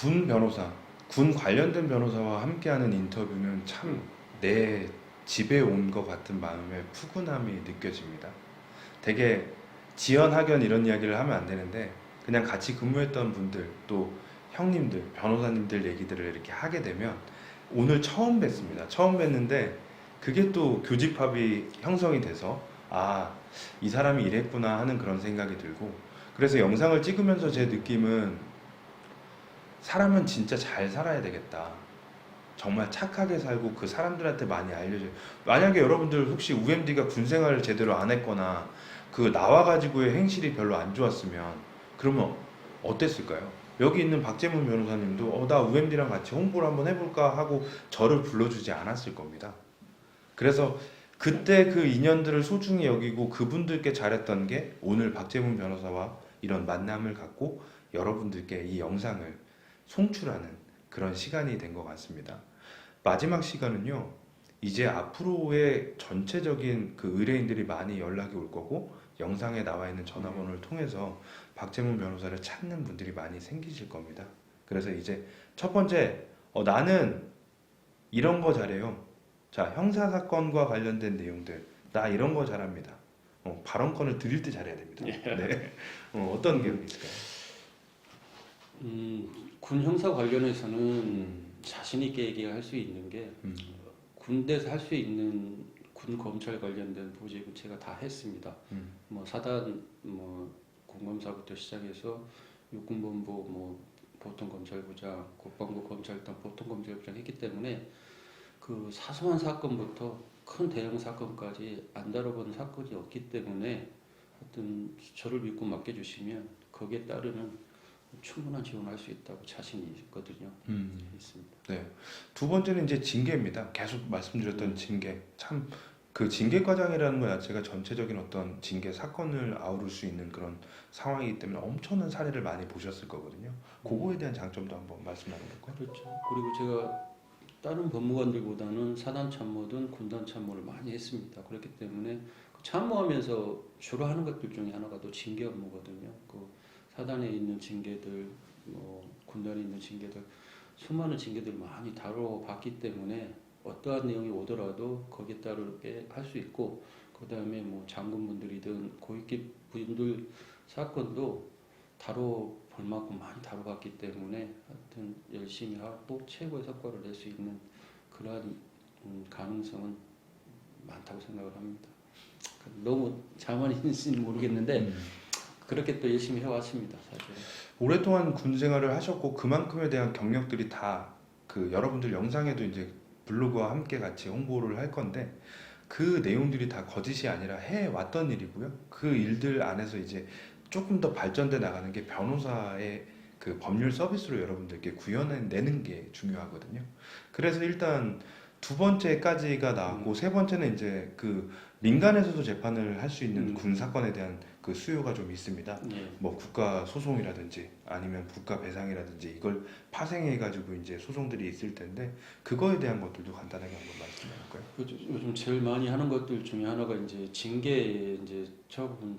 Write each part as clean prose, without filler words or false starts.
군 변호사, 군 관련된 변호사와 함께하는 인터뷰는 참 내 집에 온 것 같은 마음의 푸근함이 느껴집니다. 되게 지연, 학연 이런 이야기를 하면 안 되는데 그냥 같이 근무했던 분들 또 형님들, 변호사님들 얘기들을 이렇게 하게 되면 오늘 처음 뵀습니다. 처음 뵀는데 그게 또 교집합이 형성이 돼서 아, 이 사람이 이랬구나 하는 그런 생각이 들고 그래서 영상을 찍으면서 제 느낌은 사람은 진짜 잘 살아야 되겠다. 정말 착하게 살고 그 사람들한테 많이 알려줘요. 만약에 여러분들 혹시 UMD가 군 생활을 제대로 안 했거나 그 나와가지고의 행실이 별로 안 좋았으면 그러면 어땠을까요? 여기 있는 박재문 변호사님도 나 UMD랑 같이 홍보를 한번 해볼까 하고 저를 불러주지 않았을 겁니다. 그래서 그때 그 인연들을 소중히 여기고 그분들께 잘했던 게 오늘 박재문 변호사와 이런 만남을 갖고 여러분들께 이 영상을 송출하는 그런 시간이 된 것 같습니다. 마지막 시간은요, 이제 앞으로의 전체적인 그 의뢰인들이 많이 연락이 올 거고, 영상에 나와 있는 전화번호를 통해서 박재문 변호사를 찾는 분들이 많이 생기실 겁니다. 그래서 이제 첫 번째, 나는 이런 거 잘해요. 자, 형사사건과 관련된 내용들, 나 이런 거 잘합니다. 발언권을 드릴 때 잘해야 됩니다. 네. 어떤 게 있을까요? 군 형사 관련해서는 자신 있게 얘기할 수 있는 게 군대에서 할 수 있는 군 검찰 관련된 보직은 제가 다 했습니다. 뭐 사단 뭐 공검사부터 시작해서 육군본부 뭐 보통검찰부장, 국방부 검찰단 보통검찰부장 했기 때문에 그 사소한 사건부터 큰 대형 사건까지 안 다뤄본 사건이 없기 때문에 하여튼 저를 믿고 맡겨주시면 거기에 따르는 충분한 지원할 수 있다고 자신이 있거든요. 있습니다. 네. 두 번째는 이제 징계입니다. 계속 말씀드렸던 징계. 참 그 징계 과정이라는 것 자체가 전체적인 어떤 징계 사건을 아우를 수 있는 그런 상황이기 때문에 엄청난 사례를 많이 보셨을 거거든요. 그거에 대한 장점도 한번 말씀 나눠볼까요? 그렇죠. 그리고 제가 다른 법무관들보다는 사단 참모든 군단 참모를 많이 했습니다. 그렇기 때문에 그 참모하면서 주로 하는 것들 중에 하나가 또 징계 업무거든요. 그 사단에 있는 징계들, 뭐 군단에 있는 징계들, 수많은 징계들을 많이 다뤄봤기 때문에 어떠한 내용이 오더라도 거기에 따르게 할 수 있고, 그 다음에 뭐 장군분들이든 고위급 분들 사건도 다뤄볼 만큼 많이 다뤄봤기 때문에 하여튼 열심히 하고 최고의 성과를 낼 수 있는 그러한 가능성은 많다고 생각을 합니다. 너무 자만인지는 모르겠는데 그렇게 또 열심히 해왔습니다, 사실. 오랫동안 군 생활을 하셨고 그만큼에 대한 경력들이 다 그 여러분들 영상에도 이제 블로그와 함께 같이 홍보를 할 건데 그 내용들이 다 거짓이 아니라 해왔던 일이고요. 그 일들 안에서 이제 조금 더 발전돼 나가는 게 변호사의 그 법률 서비스로 여러분들께 구현해내는 게 중요하거든요. 그래서 일단 두 번째까지가 나왔고 세 번째는 이제 그 민간에서도 재판을 할 수 있는 군 사건에 대한 그 수요가 좀 있습니다. 네. 뭐 국가 소송이라든지 아니면 국가 배상이라든지 이걸 파생해 가지고 이제 소송들이 있을 텐데 그거에 대한 것들도 간단하게 한번 말씀해 볼까요? 요즘 제일 많이 하는 것들 중에 하나가 이제 징계 이제 처분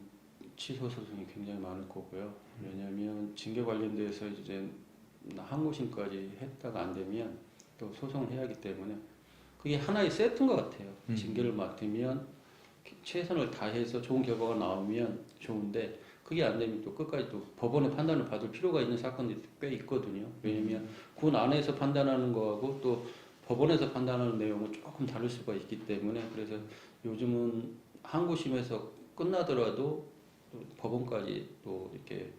취소 소송이 굉장히 많을 거고요. 왜냐하면 징계 관련돼서 이제 항고심까지 했다가 안 되면 또 소송을 해야 하기 때문에 그게 하나의 세트인 것 같아요. 징계를 맡으면 최선을 다해서 좋은 결과가 나오면 좋은데 그게 안 되면 또 끝까지 또 법원의 판단을 받을 필요가 있는 사건들이 꽤 있거든요. 왜냐하면 군 안에서 판단하는 거하고 또 법원에서 판단하는 내용은 조금 다를 수가 있기 때문에 그래서 요즘은 항고심에서 끝나더라도 또 법원까지 또 이렇게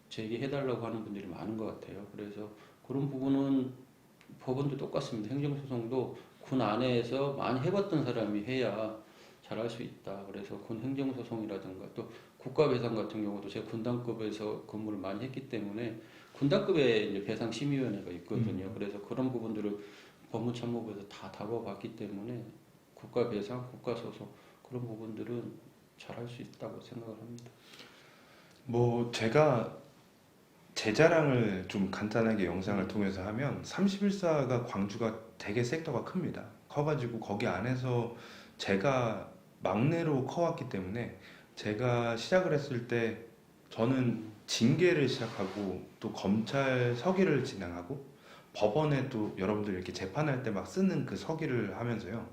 제기해달라고 하는 분들이 많은 것 같아요. 그래서 그런 부분은 법원도 똑같습니다. 행정소송도 군 안에서 많이 해봤던 사람이 해야 잘할 수 있다. 그래서 군 행정소송이라든가 또 국가배상 같은 경우도 제가 군단급에서 근무를 많이 했기 때문에 군단급에 이제 배상심의위원회가 있거든요. 그래서 그런 부분들을 법무참모부에서 다 다뤄봤기 때문에 국가배상, 국가소송 그런 부분들은 잘할 수 있다고 생각을 합니다. 뭐 제가 제 자랑을 좀 간단하게 영상을 통해서 하면 31사가 광주가 되게 섹터가 큽니다. 커가지고 거기 안에서 제가 막내로 커왔기 때문에 제가 시작을 했을 때 저는 징계를 시작하고 또 검찰 서기를 진행하고 법원에 또 여러분들 이렇게 재판할 때 막 쓰는 그 서기를 하면서요.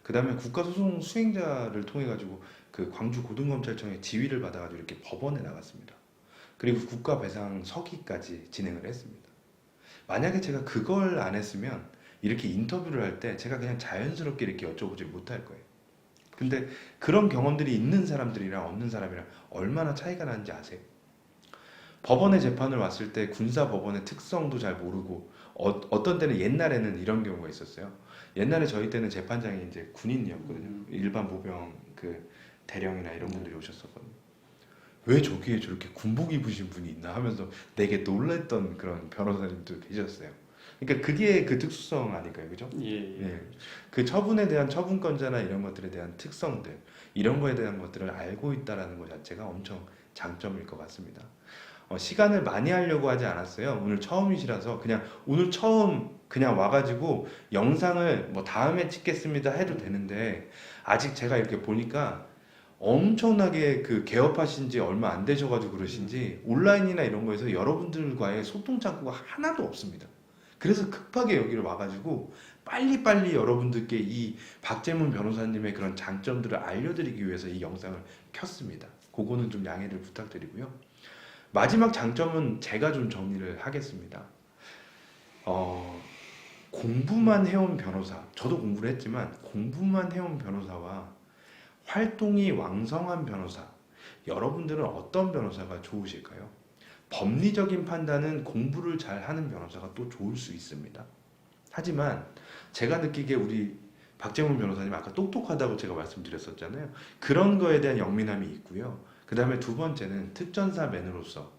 그 다음에 국가소송 수행자를 통해 가지고 그 광주 고등검찰청의 지휘를 받아가지고 이렇게 법원에 나갔습니다. 그리고 국가배상 서기까지 진행을 했습니다. 만약에 제가 그걸 안 했으면 이렇게 인터뷰를 할 때 제가 그냥 자연스럽게 이렇게 여쭤보지 못할 거예요. 근데 그런 경험들이 있는 사람들이랑 없는 사람이랑 얼마나 차이가 나는지 아세요? 법원에 재판을 왔을 때 군사법원의 특성도 잘 모르고 어떤 때는 옛날에는 이런 경우가 있었어요. 옛날에 저희 때는 재판장이 이제 군인이었거든요. 일반 보병 그 대령이나 이런 분들이 오셨었거든요. 왜 저기에 저렇게 군복 입으신 분이 있나 하면서 되게 놀랬던 그런 변호사님도 계셨어요. 그러니까 그게 그 특수성 아닐까요, 그죠? 예. 예. 그 처분에 대한 처분권자나 이런 것들에 대한 특성들, 이런 거에 대한 것들을 알고 있다라는 것 자체가 엄청 장점일 것 같습니다. 시간을 많이 하려고 하지 않았어요. 오늘 처음이시라서 그냥 오늘 처음 그냥 와가지고 영상을 뭐 다음에 찍겠습니다 해도 되는데 아직 제가 이렇게 보니까 엄청나게 그 개업하신 지 얼마 안 되셔가지고 그러신지 온라인이나 이런 거에서 여러분들과의 소통 창구가 하나도 없습니다. 그래서 급하게 여기를 와가지고 빨리빨리 여러분들께 이 박재문 변호사님의 그런 장점들을 알려드리기 위해서 이 영상을 켰습니다. 그거는 좀 양해를 부탁드리고요. 마지막 장점은 제가 좀 정리를 하겠습니다. 공부만 해온 변호사, 저도 공부를 했지만 공부만 해온 변호사와 활동이 왕성한 변호사, 여러분들은 어떤 변호사가 좋으실까요? 법리적인 판단은 공부를 잘 하는 변호사가 또 좋을 수 있습니다. 하지만 제가 느끼기에 우리 박재문 변호사님 아까 똑똑하다고 제가 말씀드렸었잖아요. 그런 거에 대한 영민함이 있고요. 그 다음에 두 번째는 특전사맨으로서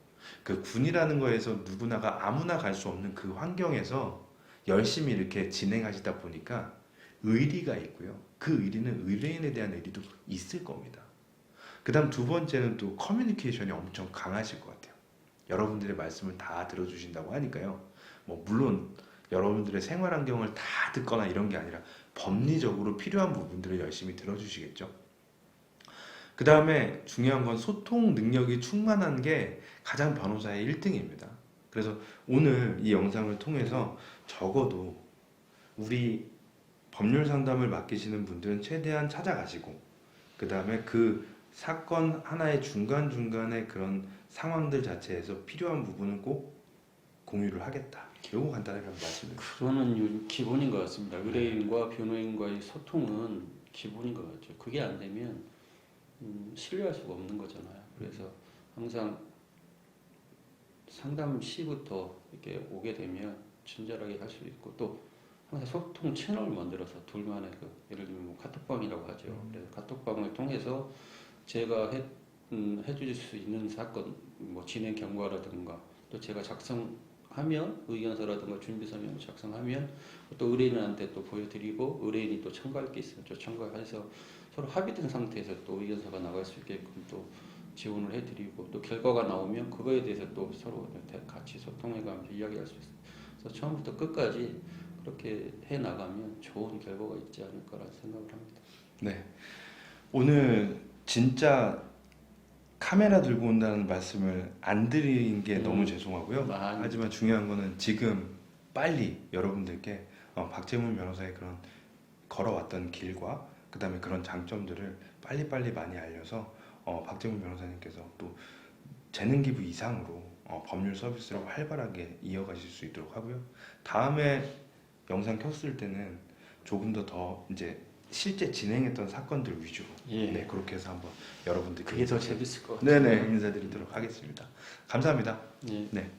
그 군이라는 거에서 누구나가 아무나 갈 수 없는 그 환경에서 열심히 이렇게 진행하시다 보니까 의리가 있고요. 그 의리는 의뢰인에 대한 의리도 있을 겁니다. 그 다음 두 번째는 또 커뮤니케이션이 엄청 강하실 것 같아요. 여러분들의 말씀을 다 들어주신다고 하니까요. 뭐 물론 여러분들의 생활 환경을 다 듣거나 이런 게 아니라 법리적으로 필요한 부분들을 열심히 들어주시겠죠. 그 다음에 중요한 건 소통 능력이 충만한 게 가장 변호사의 1등입니다. 그래서 오늘 이 영상을 통해서 적어도 우리 법률 상담을 맡기시는 분들은 최대한 찾아가시고 그 다음에 그 사건 하나의 중간중간에 그런 상황들 자체에서 필요한 부분은 꼭 공유를 하겠다. 요거 간단하게 한번 말씀드립니다. 그거는 기본인 것 같습니다. 의뢰인과 변호인과의 소통은 기본인 것 같죠. 그게 안 되면 신뢰할 수가 없는 거잖아요. 그래서 항상 상담 시부터 이렇게 오게 되면 친절하게 할 수 있고 또 항상 소통 채널을 만들어서 둘만의 예를 들면 뭐 카톡방이라고 하죠. 그래서 카톡방을 통해서 제가 해주실 수 있는 사건 뭐 진행 경과라든가 또 제가 작성하면 의견서라든가 준비 서명을 작성하면 또 의뢰인한테 또 보여드리고 의뢰인이 또 첨가할 게 있으면 또 첨가해서 서로 합의된 상태에서 또 의견서가 나갈 수 있게끔 또 지원을 해드리고 또 결과가 나오면 그거에 대해서 또 서로 같이 소통해가면서 이야기할 수 있어요. 그래서 처음부터 끝까지 그렇게 해 나가면 좋은 결과가 있지 않을까라는 생각을 합니다. 네, 오늘 진짜 카메라 들고 온다는 말씀을 안 드린 게 너무 죄송하고요. 하지만 중요한 거는 지금 빨리 여러분들께 박재문 변호사의 그런 걸어왔던 길과 그 다음에 그런 장점들을 빨리빨리 많이 알려서 박재문 변호사님께서 또 재능 기부 이상으로 법률 서비스를 활발하게 이어가실 수 있도록 하고요. 다음에 영상 켰을 때는 조금 더 이제 실제 진행했던 사건들 위주로 네, 그렇게 해서 한번 여러분들 그게 더 재밌을 것 같아요. 네네 인사드리도록 하겠습니다. 감사합니다. 예. 네.